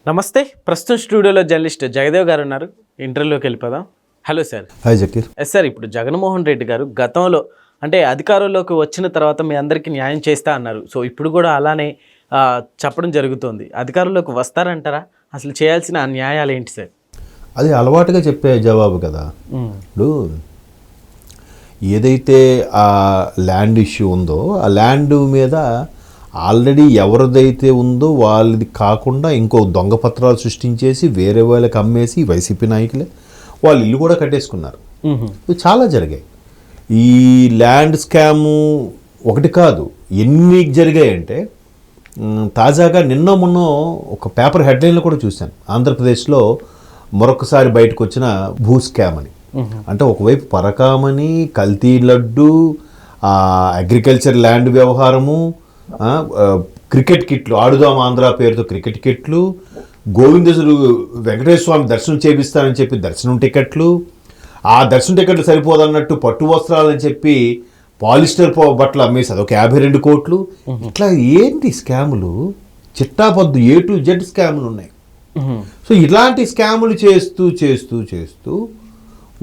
నమస్తే. ప్రస్తుతం స్టూడియోలో జర్నలిస్ట్ జగదేవ్ గారు ఉన్నారు. ఇంటర్వ్యూలోకి వెళ్ళిపోదాం. Hello sir. Hi Zakir. Yes sir, ఇప్పుడు జగన్మోహన్ రెడ్డి గారు గతంలో అంటే అధికారంలోకి వచ్చిన తర్వాత మీ అందరికీ న్యాయం చేస్తా అన్నారు. సో ఇప్పుడు కూడా అలానే చెప్పడం జరుగుతుంది. అధికారంలోకి వస్తారంటారా? అసలు చేయాల్సిన ఆ న్యాయాలు ఏంటి సార్? అది అలవాటుగా చెప్పే జవాబు కదా. ఇప్పుడు ఏదైతే ఆ ల్యాండ్ ఇష్యూ ఉందో ఆ ల్యాండ్ మీద ఆల్రెడీ ఎవరిదైతే ఉందో వాళ్ళది కాకుండా ఇంకో దొంగ పత్రాలు సృష్టించేసి వేరే వాళ్ళకి అమ్మేసి వైసీపీ నాయకులే వాళ్ళు ఇల్లు కూడా కట్టేసుకున్నారు. ఇవి చాలా జరిగాయి. ఈ ల్యాండ్ స్కాము ఒకటి కాదు, ఎన్ని జరిగాయంటే తాజాగా మొన్న ఒక పేపర్ హెడ్లైన్లో కూడా చూశాను. ఆంధ్రప్రదేశ్లో మరొకసారి బయటకు వచ్చిన భూ స్కామ్ అని. అంటే ఒకవైపు పరకామని, కల్తీ లడ్డు, అగ్రికల్చర్ ల్యాండ్ వ్యవహారము, క్రికెట్ కిట్లు, ఆడుదాం ఆంధ్ర పేరుతో క్రికెట్ కిట్లు, గోవిందసుడు వెంకటేశ్వర స్వామి దర్శనం చేపిస్తానని చెప్పి దర్శనం టికెట్లు, ఆ దర్శనం టికెట్లు సరిపోదన్నట్టు పట్టు వస్త్రాలని చెప్పి పాలిస్టర్ బట్టలు అమ్మేసి అదొక 52 కోట్లు. ఇట్లా ఏంటి స్కాములు, చిట్టాపద్దు A to Z స్కాములు ఉన్నాయి. సో ఇలాంటి స్కాములు చేస్తూ చేస్తూ చేస్తూ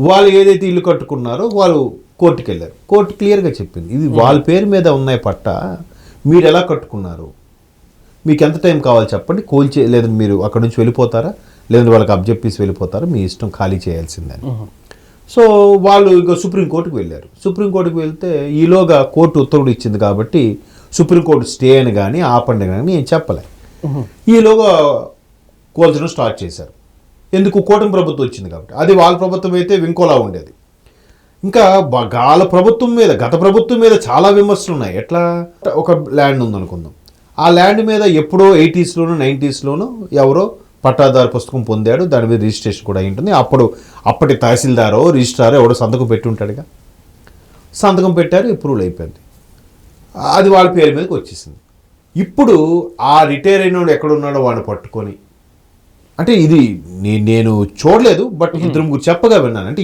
వాళ్ళు ఏదైతే ఇల్లు కట్టుకున్నారో వాళ్ళు కోర్టుకు వెళ్ళారు. కోర్టు క్లియర్గా చెప్పింది, ఇది వాళ్ళ పేరు మీద ఉన్నాయి పట్ట, మీరు ఎలా కట్టుకున్నారు, మీకు ఎంత టైం కావాలి చెప్పండి, లేదంటే మీరు అక్కడ నుంచి వెళ్ళిపోతారా, లేదంటే వాళ్ళకి అబ్జెక్టివ్స్ వెళ్ళిపోతారా, మీ ఇష్టం, ఖాళీ చేయాల్సిందని. సో వాళ్ళు ఇంకా సుప్రీంకోర్టుకు వెళ్ళారు. సుప్రీంకోర్టుకు వెళ్తే ఈలోగా కోర్టు ఉత్తర్వులు ఇచ్చింది కాబట్టి సుప్రీంకోర్టు స్టే అని కానీ ఆపండి కానీ నేను చెప్పలే. ఈలోగా కోల్చడం స్టార్ట్ చేశారు. ఎందుకు? కూటమి ప్రభుత్వం వచ్చింది కాబట్టి. అది వాళ్ళ ప్రభుత్వం అయితే ఇంకోలా ఉండేది. ఇంకా వాళ్ళ ప్రభుత్వం మీద, గత ప్రభుత్వం మీద చాలా విమర్శలు ఉన్నాయి. ఎట్లా? ఒక ల్యాండ్ ఉందనుకుందాం, ఆ ల్యాండ్ మీద ఎప్పుడో 80s లోనో 90s లోనో ఎవరో పట్టాదారు పుస్తకం పొందాడు, దాని మీద రిజిస్ట్రేషన్ కూడా అయి ఉంటుంది. అప్పటి తహసీల్దారో రిజిస్ట్రారో ఎవడో సంతకం పెట్టి ఉంటాడుగా, సంతకం పెట్టారు, అప్రూవల్ అయిపోయింది, అది వాళ్ళ పేరు మీదకి వచ్చేసింది. ఇప్పుడు ఆ రిటైర్ అయినోడు ఎక్కడున్నాడో వాడిని పట్టుకొని, అంటే ఇది నేను చూడలేదు, బట్ ఇద్దరు ముగ్గురు చెప్పగా విన్నాను. అంటే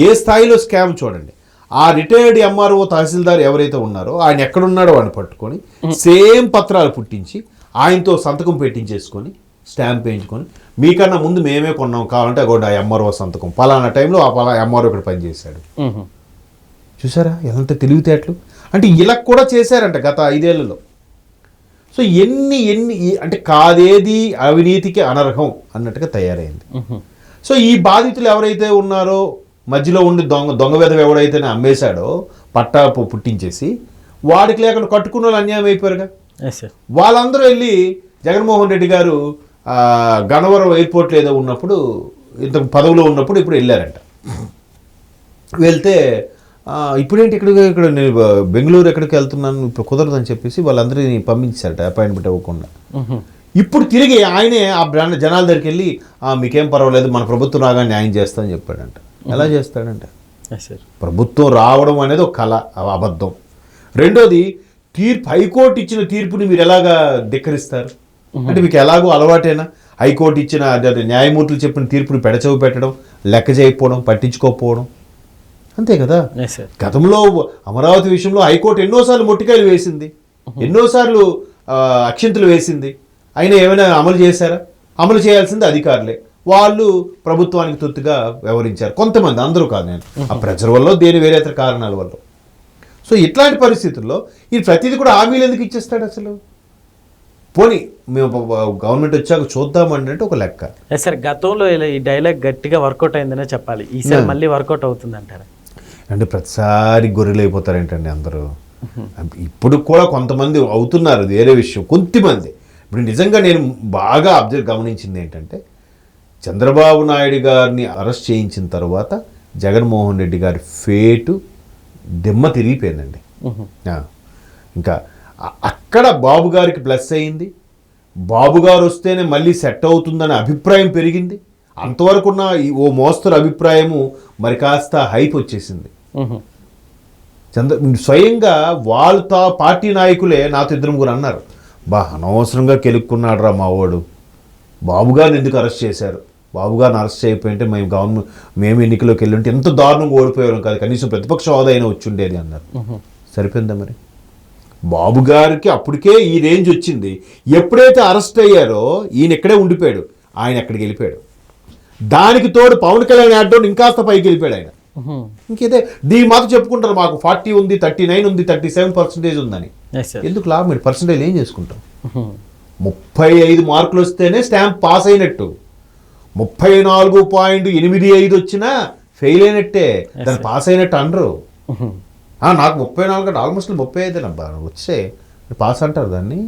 ఏ స్థాయిలో స్కామ్ చూడండి. ఆ రిటైర్డ్ MRO తహసీల్దార్ ఎవరైతే ఉన్నారో ఆయన ఎక్కడున్నాడో వాడిని పట్టుకొని సేమ్ పత్రాలు పుట్టించి ఆయనతో సంతకం పెట్టించేసుకొని స్టాంప్ వేయించుకొని, మీకన్నా ముందు మేమే కొన్నాం కావాలంటే అగోండి ఆ MRO సంతకం, పలానా టైంలో ఆ MRO ఇక్కడ పనిచేశాడు. చూసారా ఎంత తెలివితేటలు. అంటే ఇలా కూడా చేశారంట గత 5 ఏళ్లలో. సో ఎన్ని అంటే కాదేది అవినీతికి అనర్హం అన్నట్టుగా తయారైంది. సో ఈ బాధితులు ఎవరైతే ఉన్నారో, మధ్యలో ఉండి దొంగ వెధవ ఎవడైతే అమ్మేశాడో పట్టా పుట్టించేసి, వాడికి లేకుండా కట్టుకున్న వాళ్ళు అన్యాయం అయిపోయారుగా. వాళ్ళందరూ వెళ్ళి జగన్మోహన్ రెడ్డి గారు గన్నవరం ఎయిర్పోర్ట్లో ఏదో ఉన్నప్పుడు, ఇంత పదవిలో ఉన్నప్పుడు ఇప్పుడు వెళ్ళారంట. వెళ్తే ఇప్పుడేంటి ఇక్కడ నేను బెంగళూరు ఎక్కడికి వెళ్తున్నాను, ఇప్పుడు కుదరదని చెప్పేసి వాళ్ళందరినీ పంపించారట అపాయింట్మెంట్ ఇవ్వకుండా. ఇప్పుడు తిరిగి ఆయనే ఆ జనాల దగ్గరికి వెళ్ళి మీకేం పర్వాలేదు, మన ప్రభుత్వం రాగా న్యాయం చేస్తామని చెప్పాడంట. ఎలా చేస్తాడంట? ప్రభుత్వం రావడం అనేది ఒక కళ, అబద్ధం. రెండోది, హైకోర్టు ఇచ్చిన తీర్పుని మీరు ఎలాగా ధిక్కరిస్తారు? అంటే మీకు ఎలాగో అలవాటేనా హైకోర్టు ఇచ్చిన న్యాయమూర్తులు చెప్పిన తీర్పుని పెడచెవి పెట్టడం, లెక్క చేయకపోవడం, పట్టించుకోకపోవడం, అంతే కదా. గతంలో అమరావతి విషయంలో హైకోర్టు ఎన్నోసార్లు మొట్టికాయలు వేసింది, ఎన్నోసార్లు అక్షింతలు వేసింది, అయినా ఏమైనా అమలు చేశారా? అమలు చేయాల్సింది అధికారులే. వాళ్ళు ప్రభుత్వానికి తొత్తుగా వ్యవహరించారు కొంతమంది, అందరూ కాదు. నేను ఆ ప్రెజర్ వల్ల, దేని వేరే ఇతర కారణాల వల్ల. సో ఇట్లాంటి పరిస్థితుల్లో ఈ ప్రతిదీ కూడా హామీలు ఎందుకు ఇచ్చేస్తాడు అసలు? పోనీ మేము గవర్నమెంట్ వచ్చాక చూద్దామంటే ఒక లెక్క. సార్, గతంలో ఈ డైలాగ్ గట్టిగా వర్కౌట్ అయిందనే చెప్పాలి, ఈసారి మళ్ళీ వర్కౌట్ అవుతుంది అంటారా? అంటే ప్రతిసారి గొర్రెలు అయిపోతారేంటండి అందరూ? ఇప్పుడు కూడా కొంతమంది అవుతున్నారు, వేరే విషయం. కొంతమంది ఇప్పుడు నిజంగా నేను బాగా గమనించింది ఏంటంటే, చంద్రబాబు నాయుడు గారిని అరెస్ట్ చేయించిన తర్వాత జగన్మోహన్ రెడ్డి గారి ఫేటు దిమ్మ తిరిగిపోయిందండి. ఇంకా అక్కడ బాబు గారికి ప్లస్ అయింది, బాబు గారు వస్తేనే మళ్ళీ సెట్ అవుతుందనే అభిప్రాయం పెరిగింది. అంతవరకు ఉన్న ఓ మోస్తరు అభిప్రాయము మరి కాస్త హైప్ వచ్చేసింది. స్వయంగా వాళ్ళతో పార్టీ నాయకులే నాతో 2-3 అన్నారు, అనవసరంగా కెలుక్కున్నాడు రా మావాడు, బాబు గారిని ఎందుకు అరెస్ట్ చేశారు, బాబు గారిని అరెస్ట్ చేయకపోయింటే మేము ఎన్నికలోకి వెళ్ళి ఉంటే ఎంత దారుణంగా ఓడిపోయాం కాదు, కనీసం ప్రతిపక్ష హోదా అయినా వచ్చి ఉండేది అన్నారు. సరిపోయిందా మరి? బాబు గారికి అప్పటికే ఈ రేంజ్ వచ్చింది. ఎప్పుడైతే అరెస్ట్ అయ్యారో ఈయన ఇక్కడే ఉండిపోయాడు, ఆయన ఎక్కడికి వెళ్ళిపోయాడు. దానికి తోడు పవన్ కళ్యాణ్ యాడ్డోన్ ఇంకాస్త పైకి వెళ్ళిపోయాడు ఆయన. ఇంకేదే దీని మాత్రం చెప్పుకుంటారు, మాకు 40 ఉంది, 39 ఉంది, 37% ఉందని. ఎందుకు లాభం? మీరు పర్సంటేజ్ ఏం చేసుకుంటాం? 35 మార్కులు వస్తేనే స్టాంప్ పాస్ అయినట్టు, 34.85 వచ్చినా ఫెయిల్ అయినట్టే, దాన్ని పాస్ అయినట్టు అనరు. నాకు 34 అంటే ఆల్మోస్ట్ 35 అబ్బా వచ్చే పాస్ అంటారు దాన్ని?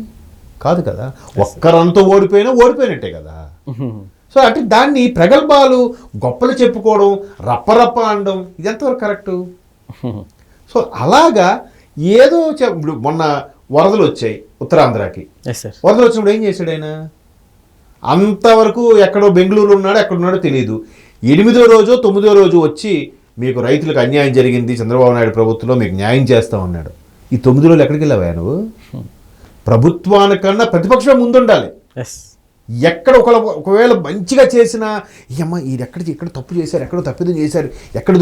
కాదు కదా. ఒక్కరంతా ఓడిపోయినట్టే కదా. సో అంటే దాన్ని ప్రగల్భాలు గొప్పలు చెప్పుకోవడం, రప్పరప్ప అనడం, ఇది ఎంతవరకు కరెక్టు? సో అలాగా ఏదో ఇప్పుడు మొన్న వరదలు వచ్చాయి ఉత్తరాంధ్రకి. వరదలు వచ్చినప్పుడు ఏం చేశాడు ఆయన? అంతవరకు ఎక్కడో బెంగళూరు ఉన్నాడో ఎక్కడున్నాడో తెలియదు. 8వ రోజు 9వ రోజు వచ్చి మీకు రైతులకు అన్యాయం జరిగింది, చంద్రబాబు నాయుడు ప్రభుత్వంలో మీకు న్యాయం చేస్తా ఉన్నాడు. ఈ 9 రోజులు ఎక్కడికి వెళ్ళావా నువ్వు? ప్రభుత్వానికన్నా ప్రతిపక్షం ముందుండాలి. ఎక్కడ ఒకవేళ మంచిగా చేసినా అమ్మ ఇది ఎక్కడ తప్పు చేశారు, ఎక్కడ తప్పిదం చేశారు, ఎక్కడ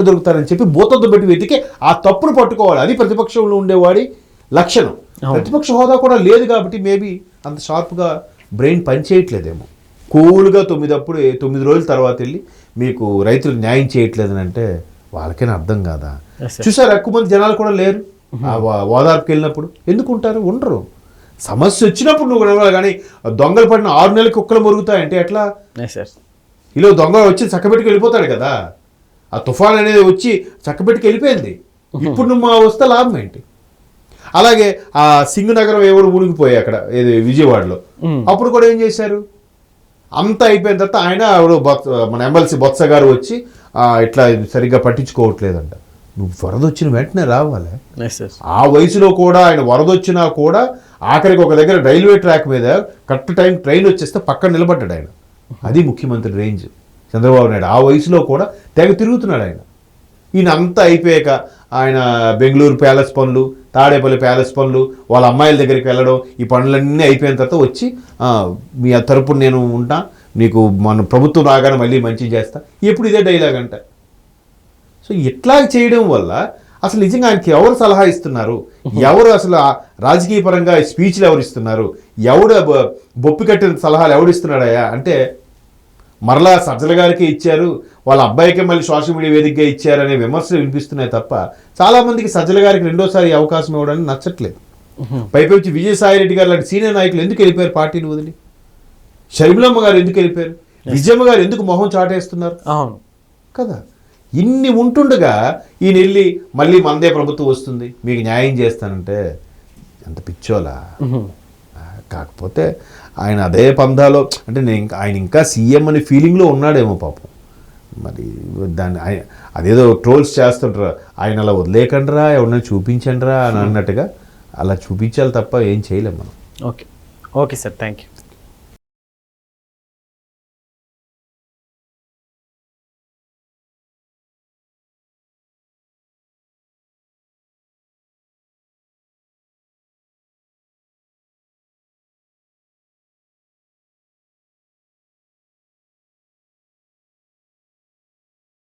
దొరుకుతారని చెప్పి బోతతో పెట్టి వెతికి ఆ తప్పును పట్టుకోవాలి. అది ప్రతిపక్షంలో ఉండేవాడి లక్షణం. ప్రతిపక్ష హోదా కూడా లేదు కాబట్టి మేబీ అంత షార్ప్గా బ్రెయిన్ పనిచేయట్లేదేమో. కూల్గా 9 రోజుల తర్వాత వెళ్ళి మీకు రైతులకు న్యాయం చేయట్లేదని అంటే వాళ్ళకైనా అర్థం కాదా? చూసారు, ఎక్కువ మంది జనాలు కూడా లేరు ఓదార్పుకి వెళ్ళినప్పుడు. ఎందుకు ఉంటారు? ఉండరు. సమస్య వచ్చినప్పుడు నువ్వు నిలవాలి. కానీ దొంగలు పడిన 6 నెలలకు కుక్కలు మురుగుతాయంటే ఎట్లా? ఇలా దొంగ వచ్చి చక్కబెట్టుకు వెళ్ళిపోతాడు కదా. ఆ తుఫాన్ అనేది వచ్చి చక్కబెట్టుకు వెళ్ళిపోయింది. ఇప్పుడు నువ్వు మా వస్తే లాభం ఏంటి? అలాగే ఆ సింగ్ నగరం ఎవరు మునిగిపోయాయి అక్కడ, ఏది విజయవాడలో. అప్పుడు కూడా ఏం చేశారు? అంతా అయిపోయిన తర్వాత ఆయన మన ఎమ్మెల్సీ బొత్స గారు వచ్చి ఇట్లా సరిగ్గా పట్టించుకోవట్లేదంట. నువ్వు వరద వచ్చిన వెంటనే రావాలి. ఆ వయసులో కూడా ఆయన వరద వచ్చినా కూడా ఆఖరికి ఒక దగ్గర రైల్వే ట్రాక్ మీద కరెక్ట్ టైం ట్రైన్ వచ్చేస్తే పక్కన నిలబడ్డాడు ఆయన. అది ముఖ్యమంత్రి రేంజ్ చంద్రబాబు నాయుడు. ఆ వయసులో కూడా తెగ తిరుగుతున్నాడు ఆయన. ఈయన అంతా అయిపోయాక ఆయన బెంగళూరు ప్యాలెస్ పనులు, తాడేపల్లి ప్యాలెస్ పనులు, వాళ్ళ అమ్మాయిల దగ్గరికి వెళ్ళడం, ఈ పనులన్నీ అయిపోయిన తర్వాత వచ్చి మీ తరపున నేను ఉంటా, నీకు మన ప్రభుత్వం రాగానే మళ్ళీ మంచి చేస్తా, ఎప్పుడు ఇదే డైలాగ్ అంట. సో ఇట్లా చేయడం వల్ల అసలు నిజంగా ఆయనకి ఎవరు సలహా ఇస్తున్నారు, ఎవరు అసలు రాజకీయ పరంగా స్పీచ్లు ఎవరు ఇస్తున్నారు, ఎవడు బొప్పి కట్టిన సలహాలు ఎవడు ఇస్తున్నాడయా అంటే మరలా సజ్జల గారికి ఇచ్చారు, వాళ్ళ అబ్బాయికి మళ్ళీ సోషల్ మీడియా వేదికగా ఇచ్చారనే విమర్శలు వినిపిస్తున్నాయి తప్ప చాలామందికి సజ్జల గారికి రెండోసారి అవకాశం ఇవ్వడానికి నచ్చట్లేదు. పైపొచ్చి విజయసాయిరెడ్డి గారు లాంటి సీనియర్ నాయకులు ఎందుకు వెళ్ళిపోయారు పార్టీని వదిలి? షర్మిలమ్మ గారు ఎందుకు వెళ్ళిపోయారు? విజయమ్మ గారు ఎందుకు మొహం చాటేస్తున్నారు? అవును కదా. ఇన్ని ఉంటుండగా ఈయన వెళ్ళి మళ్ళీ మనదే ప్రభుత్వం వస్తుంది మీకు న్యాయం చేస్తానంటే ఎంత పిచ్చోలా. కాకపోతే ఆయన అదే పందాలో అంటే ఆయన ఇంకా సీఎం అనే ఫీలింగ్లో ఉన్నాడేమో పాపం. మరి దాన్ని అదేదో ట్రోల్స్ చేస్తుంటారు, ఆయన అలా వదిలేకండ్రా, ఎవరన్నా చూపించండిరా అని అన్నట్టుగా అలా చూపించాలి తప్ప ఏం చేయలేం మనం. Okay sir, thank you.